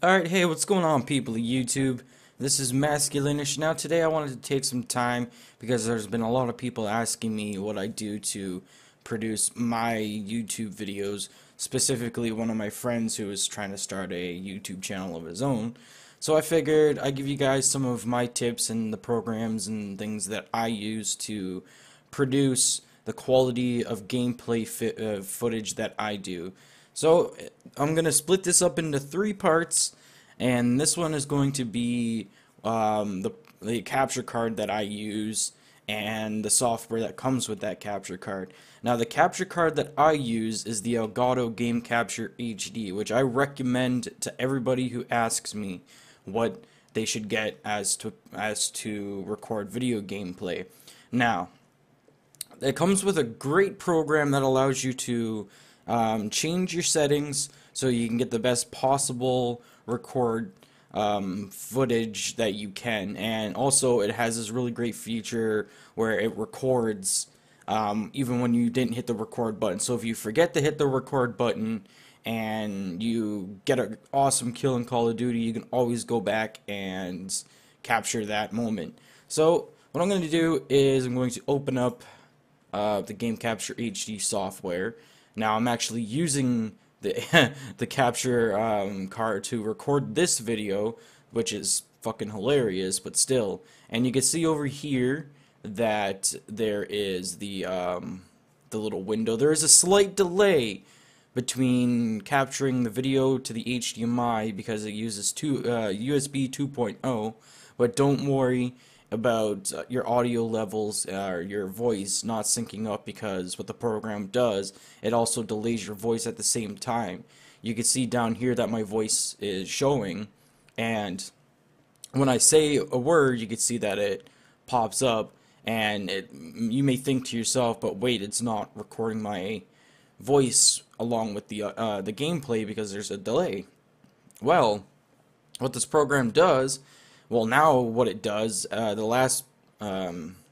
Alright, hey, what's going on, people of YouTube? This is Masculinish. Now, today I wanted to take some time because there's been a lot of people asking me what I do to produce my YouTube videos. Specifically, one of my friends who is trying to start a YouTube channel of his own. So I figured I'd give you guys some of my tips and the programs and things that I use to produce the quality of gameplay footage that I do. So I'm going to split this up into 3 parts, and this one is going to be the capture card that I use and the software that comes with that capture card. Now, the capture card that I use is the Elgato Game Capture HD, which I recommend to everybody who asks me what they should get as to record video gameplay. Now, it comes with a great program that allows you to change your settings so you can get the best possible record footage that you can, and also it has this really great feature where it records even when you didn't hit the record button. So if you forget to hit the record button and you get an awesome kill in Call of Duty, you can always go back and capture that moment. So what I'm going to do is I'm going to open up the Game Capture HD software. Now I'm actually using the the capture card to record this video, which is fucking hilarious, but still. And you can see over here that there is the little window. There is a slight delay between capturing the video to the HDMI because it uses USB 2.0, but don't worry about your audio levels or your voice not syncing up, because what the program does, it also delays your voice at the same time. You can see down here that my voice is showing, and when I say a word, you can see that it pops up, and you may think to yourself, but wait, it's not recording my voice along with the gameplay because there's a delay. Well, what this program does, well, now what it does, the last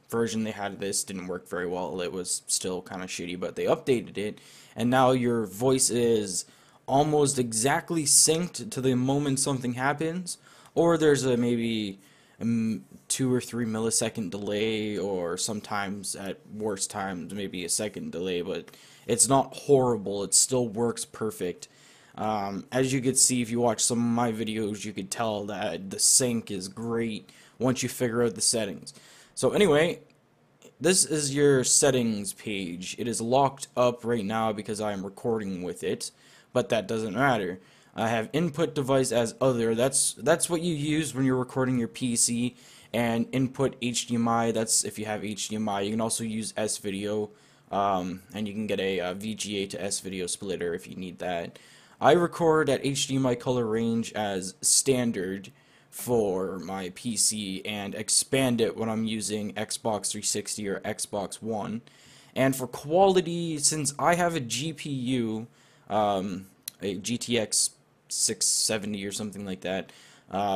version they had of this didn't work very well. It was still kind of shitty, but they updated it, and now your voice is almost exactly synced to the moment something happens, or there's a maybe 2 or 3 millisecond delay, or sometimes at worst times maybe a second delay, but it's not horrible. It still works perfect. As you can see, if you watch some of my videos, you could tell that the sync is great once you figure out the settings. So anyway, this is your settings page. It is locked up right now because I am recording with it, but that doesn't matter. I have input device as other. That's what you use when you're recording your PC, and input HDMI. That's if you have HDMI. You can also use S-Video, and you can get a VGA to S-Video splitter if you need that. I record at HDMI color range as standard for my PC and expand it when I'm using Xbox 360 or Xbox One. And for quality, since I have a GPU, a GTX 670 or something like that,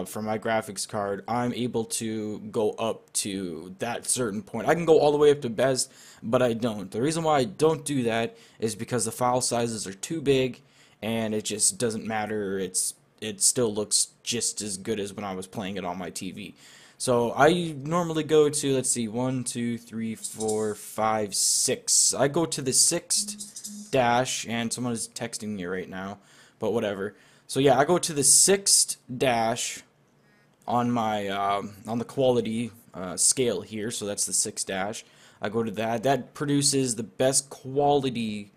for my graphics card, I'm able to go up to that certain point. I can go all the way up to best, but I don't. The reason why I don't do that is because the file sizes are too big, and it just doesn't matter. It still looks just as good as when I was playing it on my TV. So I normally go to, let's see, 1, 2, 3, 4, 5, 6. I go to the 6th dash, and someone is texting me right now, but whatever. So yeah, I go to the 6th dash on my on the quality scale here. So that's the 6th dash. I go to that. That produces the best quality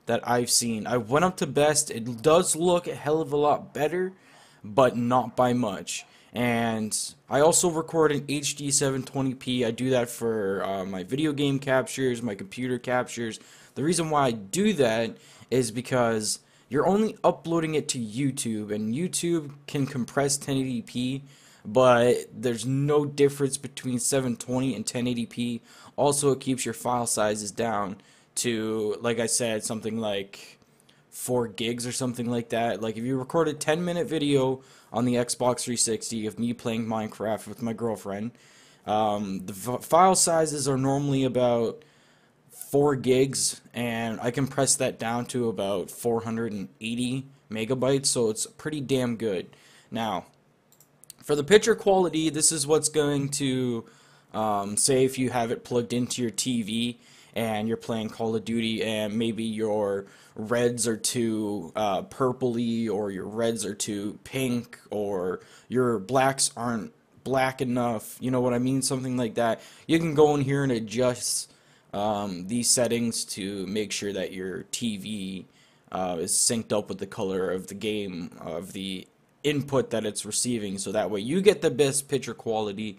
that I've seen. I went up to best. It does look a hell of a lot better, but not by much. And I also record in HD 720p. I do that for my video game captures, my computer captures. The reason why I do that is because you're only uploading it to YouTube, and YouTube can compress 1080p, but there's no difference between 720 and 1080p. Also, it keeps your file sizes down to, like I said, something like 4 gigs or something like that. Like if you record a 10-minute video on the Xbox 360 of me playing Minecraft with my girlfriend, the file sizes are normally about 4 gigs, and I compress that down to about 480 megabytes, so it's pretty damn good. Now, for the picture quality, this is what's going to, say if you have it plugged into your TV and you're playing Call of Duty and maybe your reds are too purpley, or your reds are too pink, or your blacks aren't black enough, you know what I mean, something like that. You can go in here and adjust these settings to make sure that your TV is synced up with the color of the game, of the input that it's receiving, so that way you get the best picture quality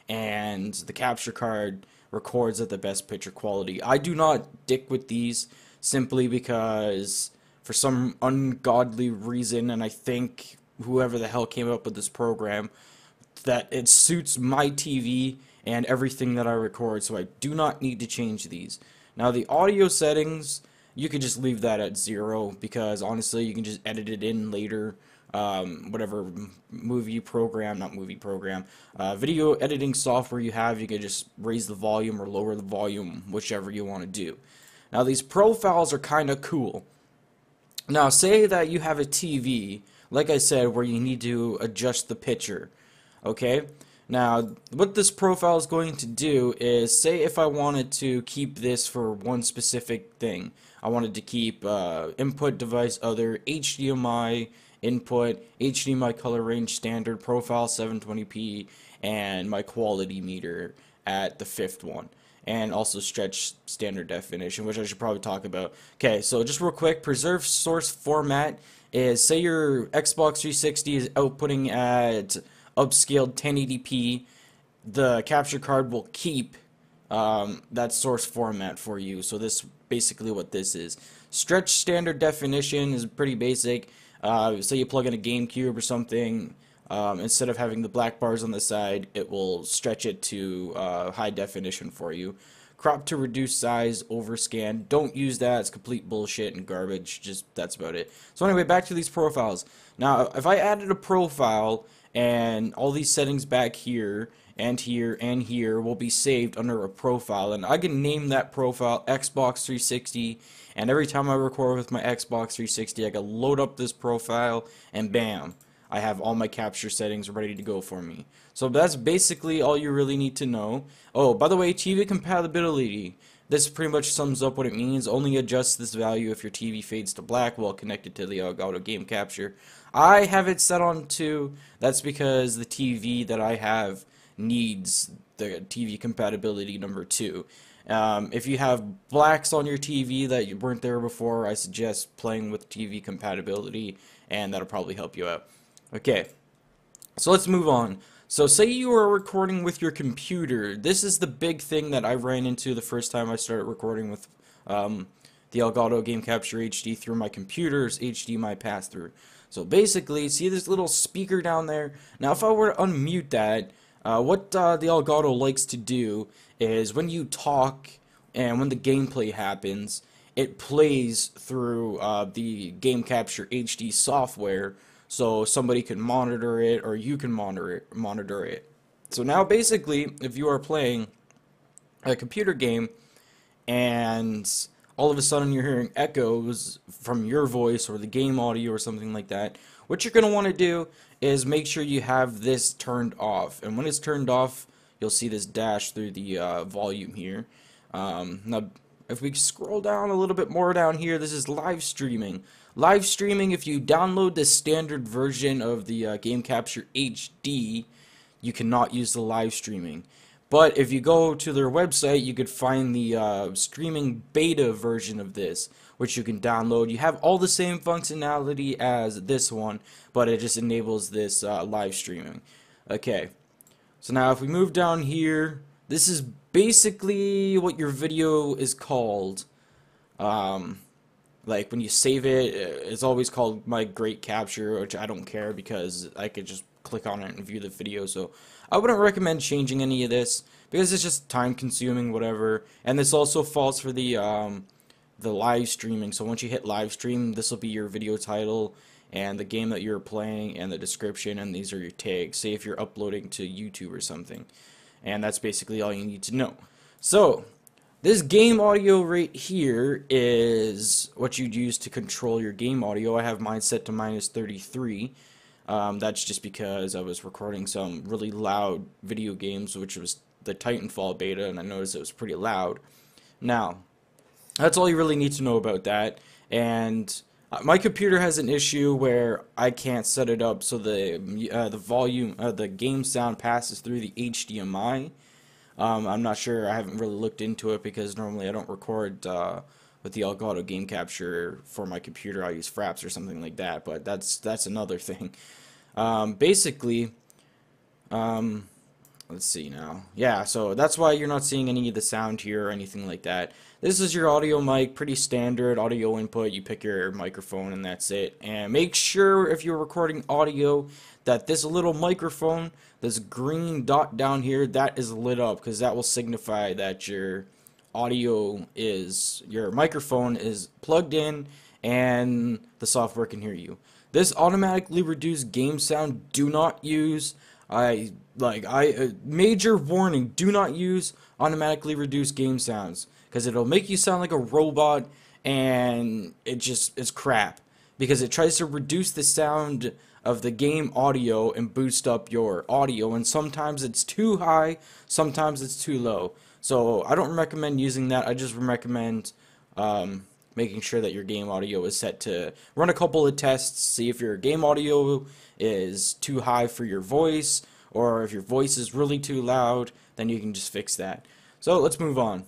and the capture card records at the best picture quality. I do not dick with these simply because for some ungodly reason, and I think whoever the hell came up with this program, that it suits my TV and everything that I record, so I do not need to change these. Now the audio settings, you could just leave that at 0 because honestly you can just edit it in later. Whatever video editing software you have, you can just raise the volume or lower the volume, whichever you want to do. Now these profiles are kind of cool. Now say that you have a TV, like I said, where you need to adjust the picture. Okay, now what this profile is going to do is, say if I wanted to keep this for one specific thing, I wanted to keep input device other, HDMI input, HDMI color range standard, profile 720p, and my quality meter at the 5th one, and also stretch standard definition, which I should probably talk about. Okay, so just real quick, preserve source format is, say your Xbox 360 is outputting at upscaled 1080p, the capture card will keep that source format for you. So this basically what this is. Stretch standard definition is pretty basic. Say you plug in a GameCube or something, instead of having the black bars on the side, it will stretch it to high definition for you. Crop to reduce size, overscan. Don't use that. It's complete bullshit and garbage. Just, that's about it. So anyway, back to these profiles. Now, if I added a profile and all these settings back here and here and here will be saved under a profile, and I can name that profile Xbox 360, and every time I record with my Xbox 360 I can load up this profile and bam, I have all my capture settings ready to go for me. So that's basically all you really need to know. Oh, by the way, TV compatibility. This pretty much sums up what it means. Only adjust this value if your TV fades to black while connected to the Elgato game capture. I have it set on 2. That's because the TV that I have needs the TV compatibility number 2. If you have blacks on your TV that you weren't there before, I suggest playing with TV compatibility, and that'll probably help you out. Okay, so let's move on. So say you are recording with your computer. This is the big thing that I ran into the first time I started recording with the Elgato Game Capture HD through my computer's HDMI pass-through. So basically, see this little speaker down there? Now if I were to unmute that, what the Elgato likes to do is when you talk and when the gameplay happens, it plays through the Game Capture HD software, so somebody can monitor it or you can monitor it. So now basically, if you are playing a computer game and all of a sudden you're hearing echoes from your voice or the game audio or something like that, what you're going to want to do is make sure you have this turned off. And when it's turned off, you'll see this dash through the volume here. Now, if we scroll down a little bit more down here, this is live streaming. Live streaming, if you download the standard version of the Game Capture HD, you cannot use the live streaming. But if you go to their website, you could find the streaming beta version of this, which you can download. You have all the same functionality as this one, but it just enables this live streaming. Okay, so now if we move down here, this is basically what your video is called. Like when you save it, it's always called My Great Capture, which I don't care because I could just click on it and view the video. So I wouldn't recommend changing any of this because it's just time consuming, whatever. And this also falls for the live streaming. So once you hit live stream, this will be your video title and the game that you're playing and the description, and these are your tags. Say if you're uploading to YouTube or something. And that's basically all you need to know. So this game audio right here is what you'd use to control your game audio. I have mine set to -33. That's just because I was recording some really loud video games, which was the Titanfall beta, and I noticed it was pretty loud. Now, that's all you really need to know about that. And my computer has an issue where I can't set it up so the volume, the game sound passes through the HDMI. I'm not sure. I haven't really looked into it because normally I don't record with the Elgato game capture for my computer. I use Fraps or something like that, but that's another thing. Basically, let's see now. Yeah, so that's why you're not seeing any of the sound here or anything like that. This is your audio mic, pretty standard audio input. You pick your microphone and that's it. And make sure if you're recording audio that this little microphone, this green dot down here, that is lit up, because that will signify that your your microphone is plugged in and the software can hear you. This automatically reduced game sound, do not use. Major warning, do not use automatically reduced game sounds, because it'll make you sound like a robot, and it's crap, because it tries to reduce the sound of the game audio and boost up your audio, and sometimes it's too high, sometimes it's too low. So I don't recommend using that. I just recommend making sure that your game audio is set to run a couple of tests, see if your game audio is too high for your voice, or if your voice is really too loud, then you can just fix that. So let's move on.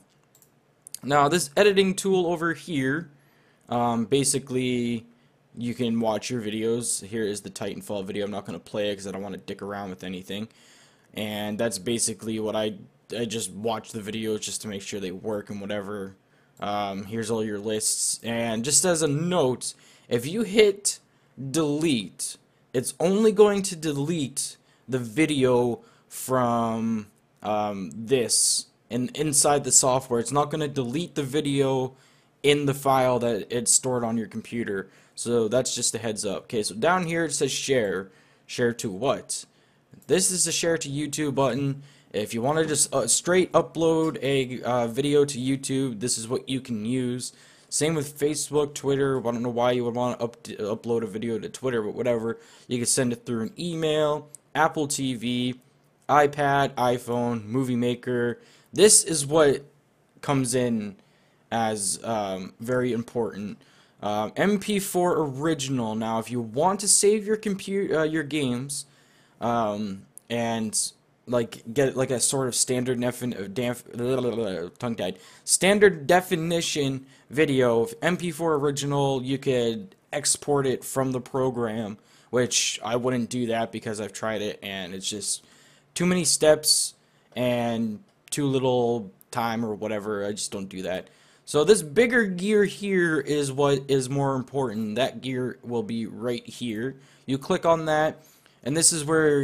Now this editing tool over here, basically you can watch your videos. Here is the Titanfall video. I'm not going to play it because I don't want to dick around with anything. And that's basically what I just watch the videos just to make sure they work and whatever. Here's all your lists. And just as a note, if you hit delete, it's only going to delete the video from this and inside the software. It's not going to delete the video in the file that it's stored on your computer. So that's just a heads up. Okay, so down here it says share. Share to what? This is the share to YouTube button. If you want to just straight upload a video to YouTube, this is what you can use. Same with Facebook, Twitter. I don't know why you would want to upload a video to Twitter, but whatever. You can send it through an email, Apple TV, iPad, iPhone, Movie Maker. This is what comes in as very important. MP4 original. Now, if you want to save your your games, and get like a sort of standard standard definition video, MP4 original, you could export it from the program, which I wouldn't do that because I've tried it and it's just too many steps and too little time or whatever. I just don't do that. So this bigger gear here is what is more important. That gear will be right here. You click on that, and this is where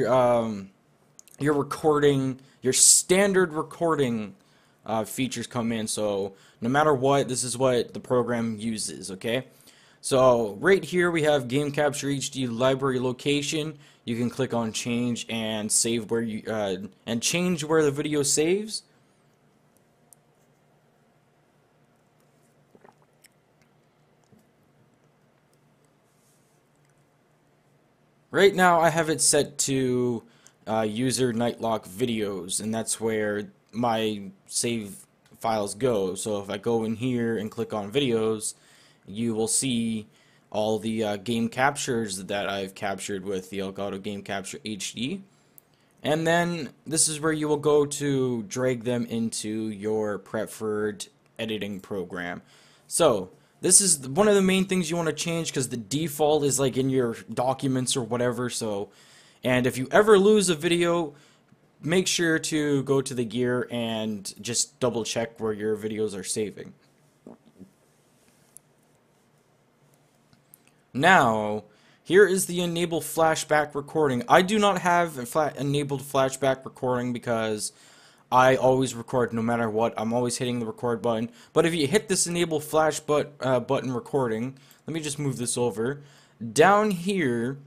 your recording, your standard recording features come in. So no matter what, this is what the program uses, okay? So right here we have Game Capture HD library location. You can click on change and save where you and change where the video saves. Right now I have it set to user nightlock videos, and that's where my save files go. So if I go in here and click on videos, you will see all the game captures that I've captured with the Elgato Game Capture HD. And then this is where you will go to drag them into your preferred editing program. So this is one of the main things you want to change, because the default is like in your documents or whatever. So, and if you ever lose a video, make sure to go to the gear and just double check where your videos are saving. Now, here is the enable flashback recording. I do not have enabled flashback recording because I always record no matter what. I'm always hitting the record button. But if you hit this enable flash button recording, let me just move this over. Down here,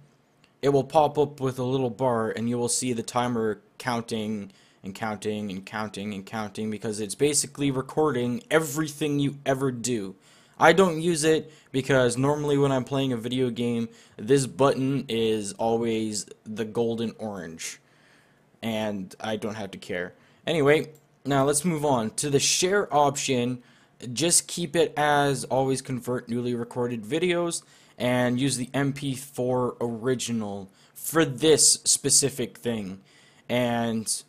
it will pop up with a little bar, and you will see the timer counting and counting and counting and counting, because it's basically recording everything you ever do. I don't use it because normally when I'm playing a video game, this button is always the golden orange, and I don't have to care. Anyway, now let's move on to the share option. Just keep it as always convert newly recorded videos and use the MP4 original for this specific thing. And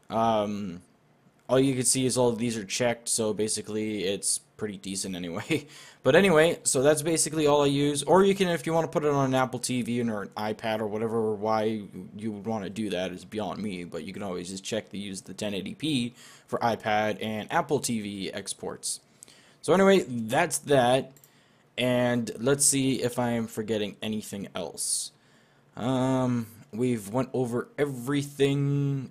all you can see is all of these are checked, so basically it's pretty decent anyway. But anyway, so that's basically all I use. Or you can, if you want to put it on an Apple TV or an iPad or whatever, or why you would want to do that is beyond me, but you can always just check to use the 1080p for iPad and Apple TV exports. So anyway, that's that, and let's see if I am forgetting anything else. We've went over everything.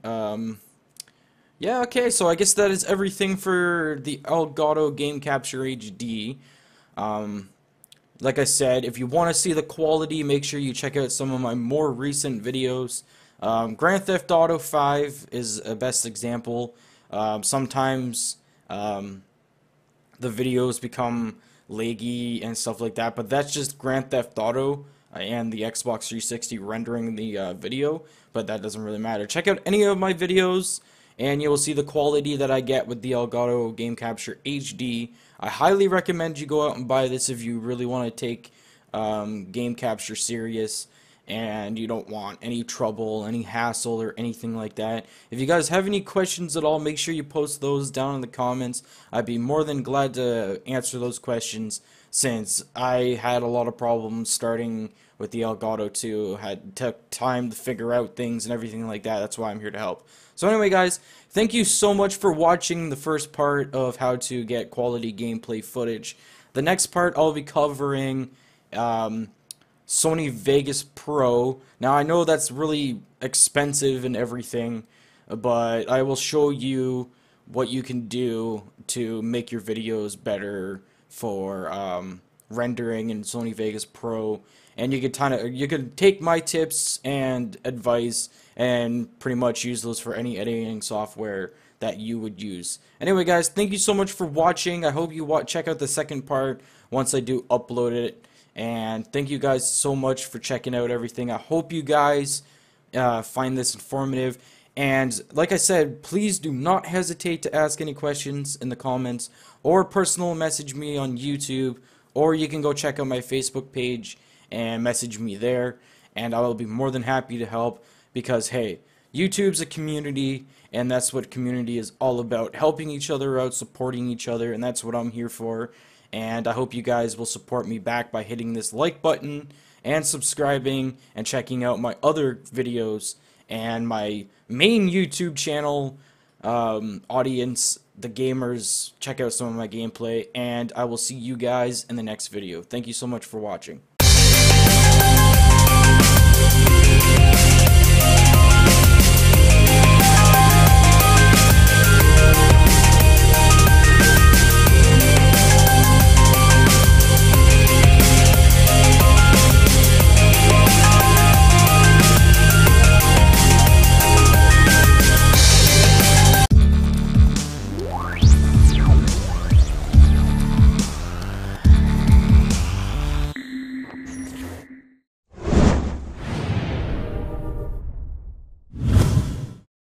Yeah, okay, so I guess that is everything for the Elgato Game Capture HD. Like I said, if you want to see the quality, make sure you check out some of my more recent videos. Grand Theft Auto 5 is a best example. Sometimes the videos become laggy and stuff like that, but that's just Grand Theft Auto and the Xbox 360 rendering the video, but that doesn't really matter. Check out any of my videos and you will see the quality that I get with the Elgato Game Capture HD. I highly recommend you go out and buy this if you really want to take game capture serious and you don't want any trouble, any hassle, or anything like that. If you guys have any questions at all, make sure you post those down in the comments. I'd be more than glad to answer those questions, since I had a lot of problems starting with the Elgato too. Took time to figure out things and everything like that. That's why I'm here to help. So anyway, guys, thank you so much for watching the first part of how to get quality gameplay footage. The next part I'll be covering Sony Vegas Pro. Now I know that's really expensive and everything, but I will show you what you can do to make your videos better for rendering in Sony Vegas Pro, and you could take my tips and advice and pretty much use those for any editing software that you would use. Anyway, guys, thank you so much for watching. I hope you check out the second part once I do upload it. And thank you guys so much for checking out everything. I hope you guys find this informative. And like I said, please do not hesitate to ask any questions in the comments or personal message me on YouTube, or you can go check out my Facebook page and message me there, and I will be more than happy to help, because hey, YouTube's a community, and that's what community is all about, helping each other out, supporting each other, and that's what I'm here for. And I hope you guys will support me back by hitting this like button and subscribing and checking out my other videos and my main YouTube channel audience, the gamers. Check out some of my gameplay, and I will see you guys in the next video. Thank you so much for watching.